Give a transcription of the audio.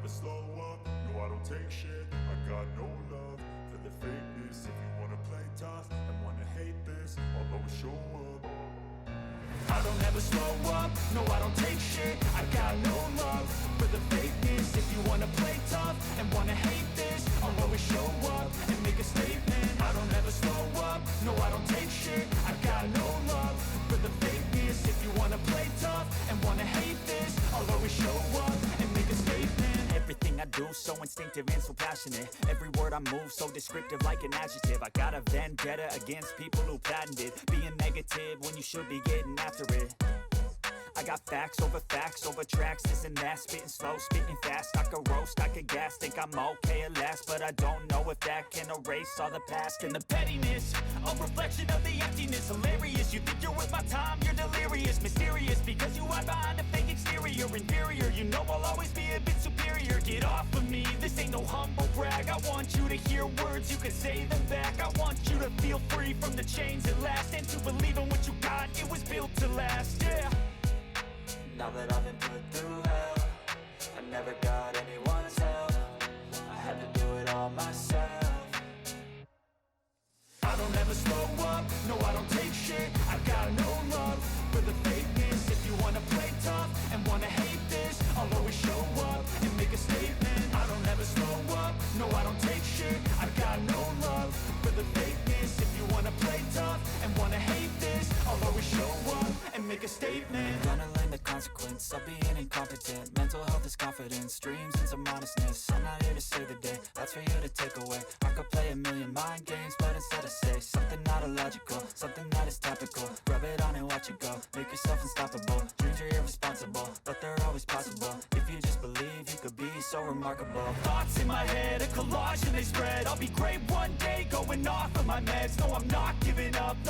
never slow up, no I don't take shit. I got no love for the fakeness. If you wanna play tough and wanna hate this, I'll always show up. I don't ever slow up, no I don't take shit. I got no love for the fakeness. If you wanna play tough and wanna hate this, I'll always show up and make a statement. I don't ever slow up, no I don't take shit. I got no love for the fakeness. If you wanna play tough and wanna hate this, I'll always show up and make a statement. Everything I do so instinctive and so passionate. Every word I move so descriptive like an adjective. I got a vendetta against people who patented being negative when you should be getting after it. I got facts over tracks, this and that. Spitting slow, spitting fast. I could roast, I could gas. Think I'm okay at last, but I don't know if that can erase all the past. And the pettiness, a reflection of the emptiness. Hilarious, you think you're worth my time, you're delirious. Mysterious, because you hide behind a fake exterior. Inferior, you know I'll always be a bit superior. Get off of me, this ain't no humble brag. I want you to hear words, you can say them back. I want you to feel free from the chains at last, and to believe in what you got, it was built to last, yeah. Now that I've been put through hell, I never got anyone's help. I had to do it all myself. I don't ever slow up, no I don't take shit. I got no love for the fakeness. If you wanna play tough and wanna hate this, I'll always show up and make a statement. I don't ever slow up, no I don't take shit. I got no love for the fakeness. If you wanna play tough and wanna hate this, I'll always show up and make a statement. Gonna learn the consequence of being incompetent. Mental health is confidence, dreams and some honestness. I'm not here to save the day, that's for you to take away. I could play a million mind games, but instead I say something not illogical, something that is topical. Rub it on and watch it go, make yourself unstoppable. Dreams are irresponsible, but they're always possible. If you just believe, you could be so remarkable. Thoughts in my head, a collage and they spread. I'll be great one day, going off of my meds. No, I'm not giving up, no